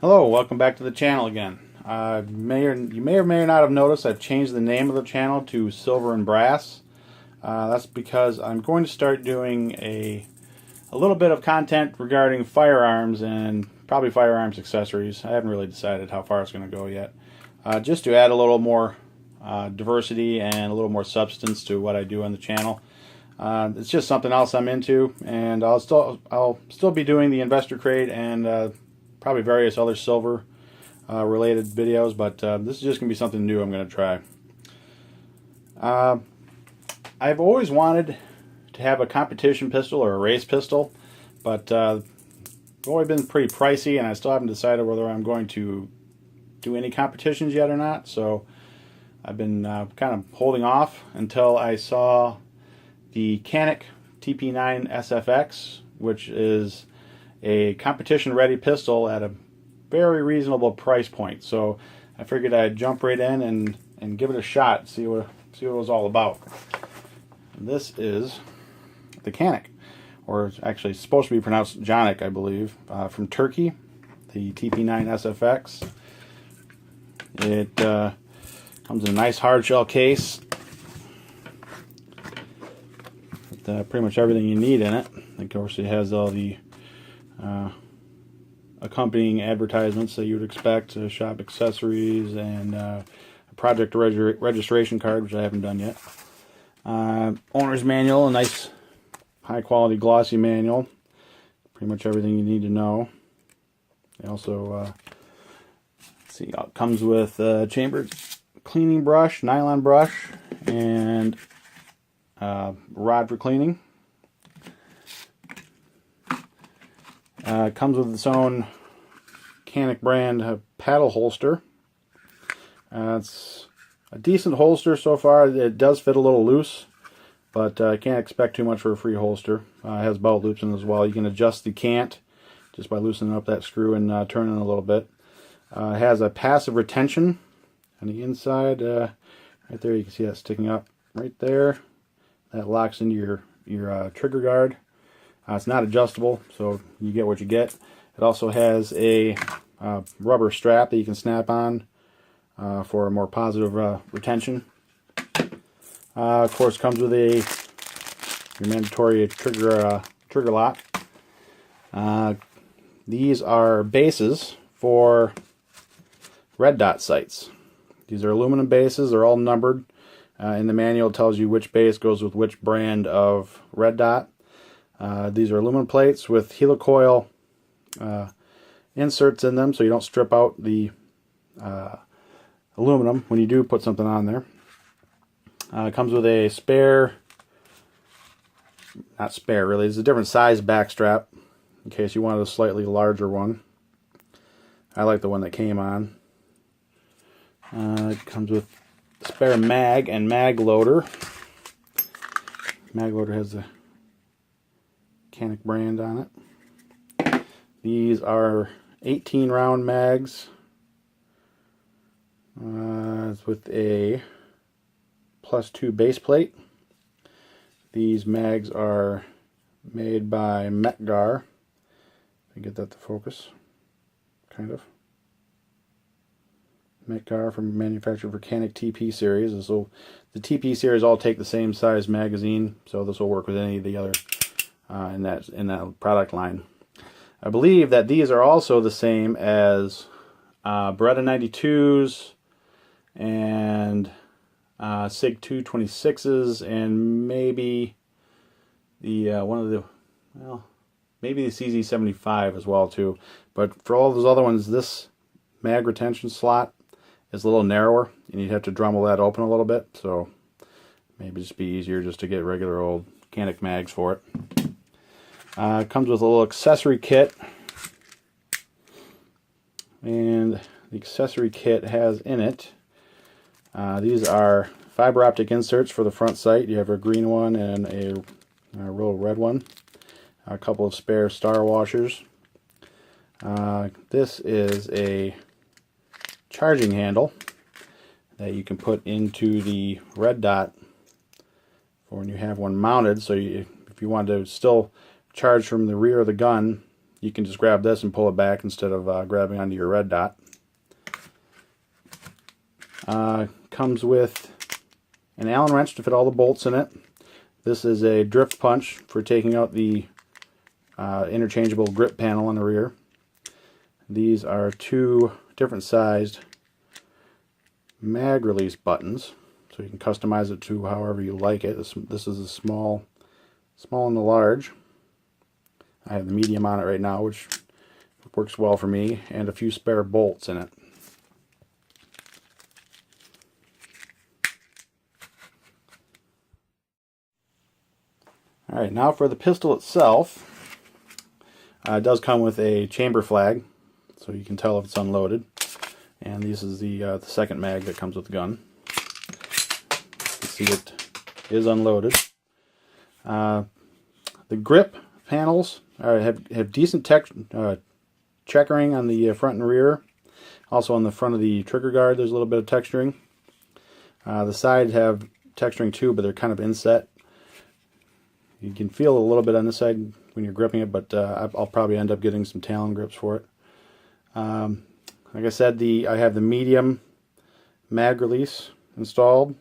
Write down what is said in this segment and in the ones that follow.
Hello, welcome back to the channel again. You may or may not have noticed I've changed the name of the channel to Silver and Brass. That's because I'm going to start doing a little bit of content regarding firearms and probably firearms accessories. I haven't really decided how far it's going to go yet. Just to add a little more diversity and a little more substance to what I do on the channel. It's just something else I'm into, and I'll still be doing the investor crate and probably various other silver related videos, but this is just going to be something new I'm going to try. I've always wanted to have a competition pistol or a race pistol, but they've always been pretty pricey, and I still haven't decided whether I'm going to do any competitions yet or not, so I've been kind of holding off until I saw the Canik TP9 SFX, which is a competition-ready pistol at a very reasonable price point. So I figured I'd jump right in and give it a shot, see what it was all about. And this is the Canik, or it's actually supposed to be pronounced Canik, I believe, from Turkey, the TP9 SFX. It comes in a nice hard shell case with pretty much everything you need in it. Of course, it has all the accompanying advertisements that you would expect, shop accessories, and a project registration card, which I haven't done yet. Owner's manual, a nice high quality glossy manual, pretty much everything you need to know. It also it comes with a chambered cleaning brush, nylon brush, and rod for cleaning. It comes with its own Canik brand paddle holster. It's a decent holster so far. It does fit a little loose, but I can't expect too much for a free holster. It has belt loops in it as well. You can adjust the cant just by loosening up that screw and turning it a little bit. It has a passive retention on the inside. Right there, you can see that sticking up right there. That locks into your trigger guard. It's not adjustable, so you get what you get. It also has a rubber strap that you can snap on for a more positive retention. Of course, comes with your mandatory trigger lock. These are bases for red dot sights. These are aluminum bases. They're all numbered. In the manual, it tells you which base goes with which brand of red dot. These are aluminum plates with helicoil inserts in them, so you don't strip out the aluminum when you do put something on there. It comes with a not spare really, it's a different size back strap in case you wanted a slightly larger one. I like the one that came on. It comes with a spare mag and mag loader. Mag loader has the Canik brand on it. These are 18 round mags. It's with a +2 base plate. These mags are made by Metgar. If I get that to focus, kind of. Metgar manufactured for Canik TP series. So the TP series all take the same size magazine, so this will work with any of the other in that product line. I believe that these are also the same as Beretta 92s and SIG 226s, and maybe the maybe the CZ75 as well too. But for all those other ones, this mag retention slot is a little narrower, and you'd have to Dremel that open a little bit. So maybe just be easier just to get regular old Canik mags for it. It comes with a little accessory kit, and the accessory kit has in it, these are fiber optic inserts for the front sight. You have a green one and a real red one, a couple of spare star washers. This is a charging handle that you can put into the red dot for when you have one mounted, so if you want to still charge from the rear of the gun, you can just grab this and pull it back instead of grabbing onto your red dot. Comes with an Allen wrench to fit all the bolts in it. This is a drift punch for taking out the interchangeable grip panel on the rear. These are two different sized mag release buttons, so you can customize it to however you like it. This is a small and the large. I have the medium on it right now, which works well for me, and a few spare bolts in it. Alright, now for the pistol itself. It does come with a chamber flag, so you can tell if it's unloaded. And this is the second mag that comes with the gun. You can see it is unloaded. The grip panels have decent checkering on the front and rear. Also on the front of the trigger guard there's a little bit of texturing. The sides have texturing too, but they're kind of inset. You can feel a little bit on this side when you're gripping it, but I'll probably end up getting some Talon grips for it. Like I said, I have the medium mag release installed,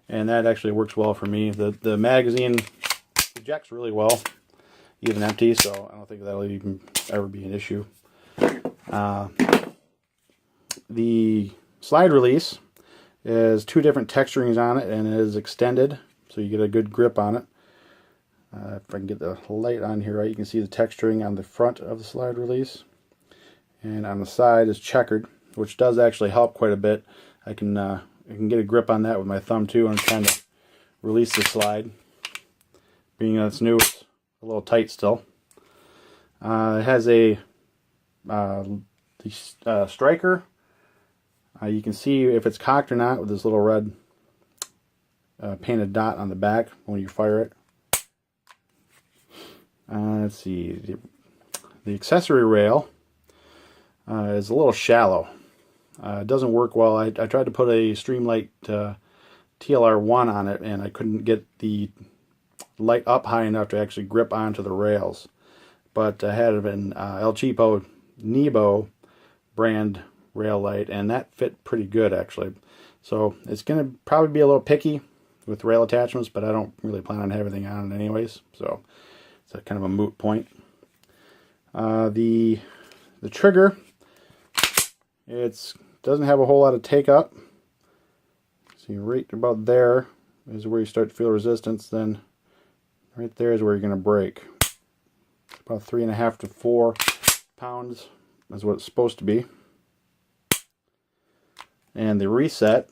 and that actually works well for me. The magazine ejects really well, even empty, so I don't think that'll even ever be an issue. The slide release is two different texturings on it, and it is extended, so you get a good grip on it. If I can get the light on here right, you can see the texturing on the front of the slide release. And on the side is checkered, which does actually help quite a bit. I can get a grip on that with my thumb too and kind of release the slide. Being that it's new, it's a little tight still. It has the striker. You can see if it's cocked or not with this little red painted dot on the back when you fire it. Let's see, the accessory rail is a little shallow. It doesn't work well. I tried to put a Streamlight TLR1 on it, and I couldn't get the light up high enough to actually grip onto the rails. But I had an El Cheapo Nebo brand rail light, and that fit pretty good actually. So it's going to probably be a little picky with rail attachments, but I don't really plan on having everything on it anyways, so it's kind of a moot point. The trigger, it doesn't have a whole lot of take up. See, right about there is where you start to feel resistance. Then right there is where you're going to break. About 3.5 to 4 pounds is what it's supposed to be. And the reset,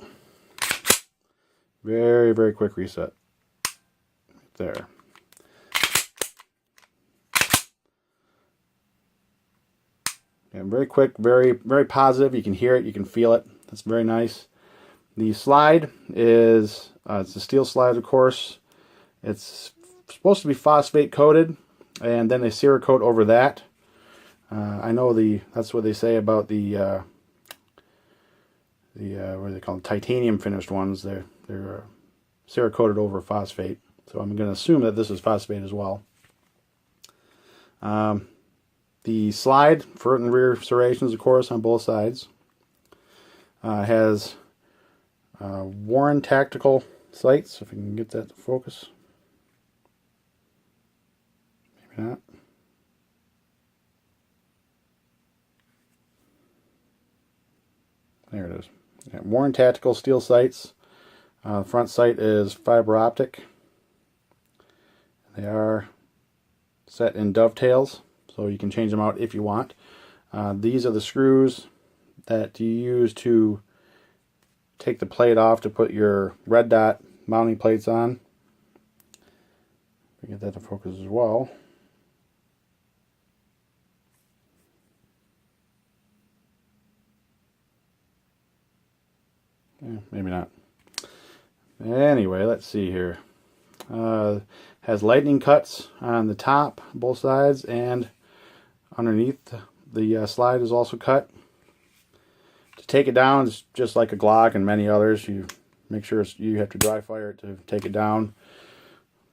very, very quick reset. Right there. And very quick, very, very positive. You can hear it, you can feel it. That's very nice. The slide is, it's a steel slide, of course. It's supposed to be phosphate coated, and then they Cerakote over that. I know that's what they say about the what do they call them? Titanium finished ones. They're Cerakoted over phosphate. So I'm going to assume that this is phosphate as well. The slide, front and rear serrations, of course, on both sides. Has Warren tactical sights, if I can get that to focus. Maybe not. There it is. Yeah, Warren tactical steel sights. Front sight is fiber optic. They are set in dovetails, so you can change them out if you want. These are the screws that you use to take the plate off to put your red dot mounting plates on. Get that to focus as well. Yeah, maybe not. Anyway, let's see here. Has lightning cuts on the top, both sides, and underneath the slide is also cut. To take it down, it's just like a Glock and many others. You make sure you have to dry fire it to take it down.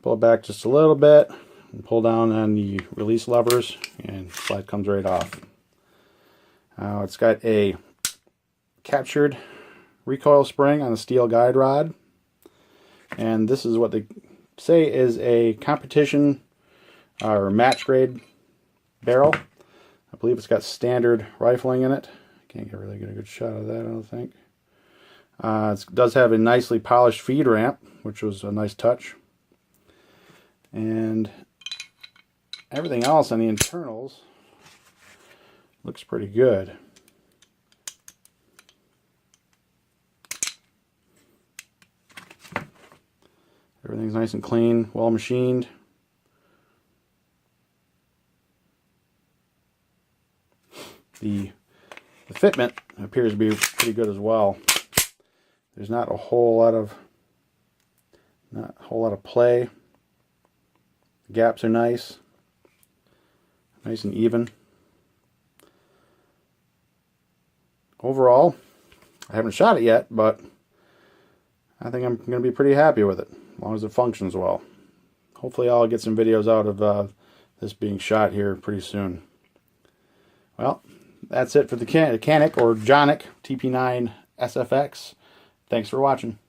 Pull it back just a little bit. and pull down on the release levers, and slide comes right off. It's got a captured recoil spring on a steel guide rod, and this is what they say is a competition or match grade barrel. I believe it's got standard rifling in it. Can't get really get a good shot of that, I don't think. It does have a nicely polished feed ramp, which was a nice touch. And everything else on the internals looks pretty good. Everything's nice and clean, well machined. The fitment appears to be pretty good as well. There's not a whole lot of play. The gaps are nice and even. Overall, I haven't shot it yet, but I think I'm going to be pretty happy with it, as long as it functions well. Hopefully I'll get some videos out of this being shot here pretty soon. Well, that's it for the Canik or Canik TP9 SFX. Thanks for watching.